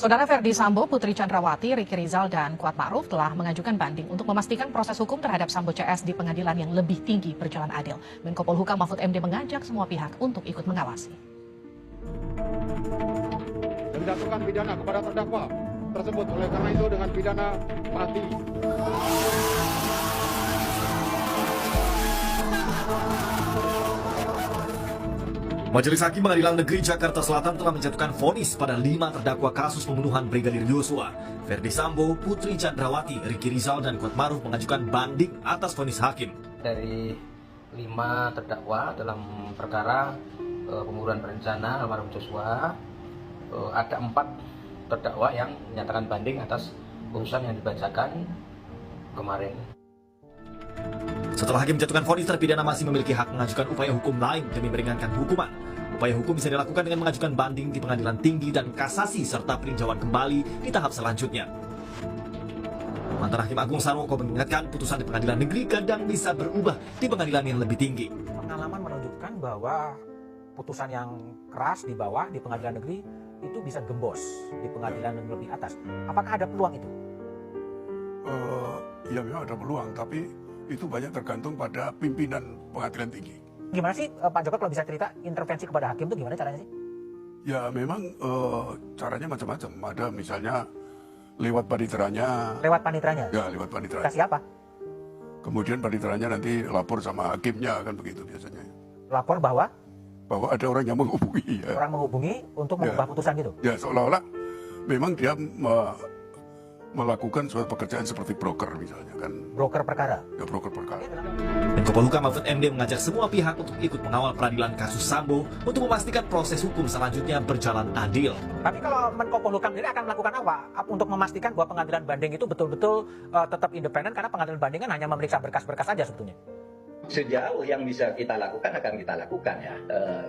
Saudara Ferdi Sambo, Putri Chandrawati, Ricky Rizal, dan Kuat Ma'ruf telah mengajukan banding untuk memastikan proses hukum terhadap Sambo CS di pengadilan yang lebih tinggi berjalan adil. Menko Polhukam Mahfud MD mengajak semua pihak untuk ikut mengawasi. Menjatuhkan pidana kepada terdakwa tersebut, oleh karena itu dengan pidana mati. Majelis Hakim Pengadilan Negeri Jakarta Selatan telah menjatuhkan vonis pada 5 terdakwa kasus pembunuhan Brigadir Yosua. Ferdi Sambo, Putri Chandrawati, Ricky Rizal, dan Kuat Ma'ruf mengajukan banding atas vonis hakim. Dari 5 terdakwa dalam perkara pembunuhan berencana almarhum Joshua, ada 4 terdakwa yang menyatakan banding atas putusan yang dibacakan kemarin. Setelah hakim menjatuhkan vonis, terpidana masih memiliki hak mengajukan upaya hukum lain demi meringankan hukuman. Upaya hukum bisa dilakukan dengan mengajukan banding di pengadilan tinggi dan kasasi serta peninjauan kembali di tahap selanjutnya. Mantan Hakim Agung Sarwoko mengingatkan putusan di pengadilan negeri kadang bisa berubah di pengadilan yang lebih tinggi. Pengalaman menunjukkan bahwa putusan yang keras di bawah di pengadilan negeri itu bisa gembos di pengadilan yang lebih atas. Apakah ada peluang itu? Ya memang ada peluang, tapi itu banyak tergantung pada pimpinan pengadilan tinggi. Gimana sih Pak Joko kalau bisa cerita intervensi kepada hakim itu gimana caranya sih? Ya memang caranya macam-macam. Ada misalnya lewat paniteranya. Lewat paniteranya? Ya lewat paniteranya. Kasih apa? Kemudian paniteranya nanti lapor sama hakimnya, kan begitu biasanya. Lapor bahwa ada orang yang menghubungi. Ya. Orang menghubungi untuk mengubah putusan gitu? Ya seolah-olah memang dia melakukan suatu pekerjaan seperti broker misalnya kan. Broker perkara? Ya broker perkara. Menko Polhukam Mahfud MD mengajak semua pihak untuk ikut mengawal peradilan kasus Sambo untuk memastikan proses hukum selanjutnya berjalan adil. Tapi kalau Menko Polhukam ini akan melakukan apa untuk memastikan bahwa pengadilan banding itu betul-betul tetap independen, karena pengadilan banding kan hanya memeriksa berkas-berkas saja sebetulnya? Sejauh yang bisa kita lakukan akan kita lakukan ya.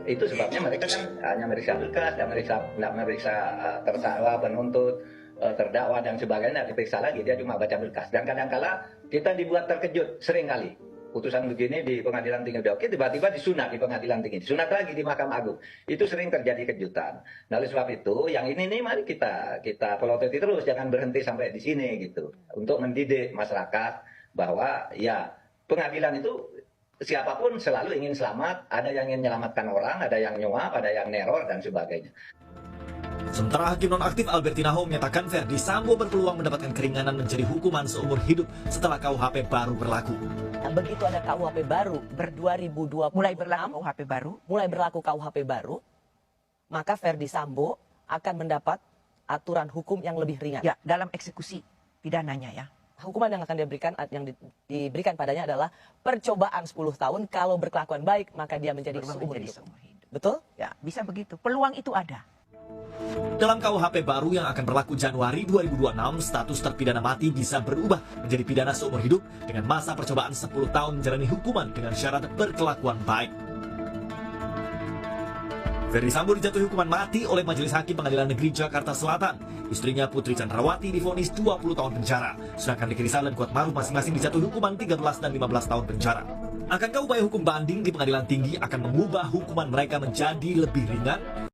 Itu sebabnya mereka kan hanya meriksa berkas, dan meriksa terdakwa, penuntut, terdakwa dan sebagainya diperiksa lagi, dia cuma baca berkas. Dan kadang-kala kita dibuat terkejut sering kali. Putusan begini di pengadilan tinggi udah oke, tiba-tiba disunat di pengadilan tinggi, disunat lagi di Mahkamah Agung. Itu sering terjadi kejutan. Nah, oleh sebab itu yang ini nih mari kita pelototi terus, jangan berhenti sampai di sini gitu. Untuk mendidik masyarakat bahwa ya pengadilan itu siapapun selalu ingin selamat, ada yang ingin menyelamatkan orang, ada yang nyuap, ada yang neror dan sebagainya. Sementara hakim nonaktif Albertina Ho menyatakan Ferdi Sambo berpeluang mendapatkan keringanan menjadi hukuman seumur hidup setelah KUHP baru berlaku. Begitu ada KUHP baru ber-2020 mulai berlaku KUHP baru, maka Ferdi Sambo akan mendapat aturan hukum yang lebih ringan. Ya, dalam eksekusi pidananya ya. Hukuman yang akan diberikan padanya adalah percobaan 10 tahun. Kalau berkelakuan baik, maka dia menjadi seumur hidup. Betul? Ya, bisa begitu. Peluang itu ada. Dalam KUHP baru yang akan berlaku Januari 2026, status terpidana mati bisa berubah menjadi pidana seumur hidup dengan masa percobaan 10 tahun menjalani hukuman dengan syarat berkelakuan baik. Ferdi Sambo dijatuhi hukuman mati oleh Majelis Hakim Pengadilan Negeri Jakarta Selatan. Istrinya Putri Chandrawati divonis 20 tahun penjara, sedangkan Ricky Rizal dan Kuat Ma'ruf masing-masing dijatuhi hukuman 13 dan 15 tahun penjara. Akankah upaya hukum banding di pengadilan tinggi akan mengubah hukuman mereka menjadi lebih ringan?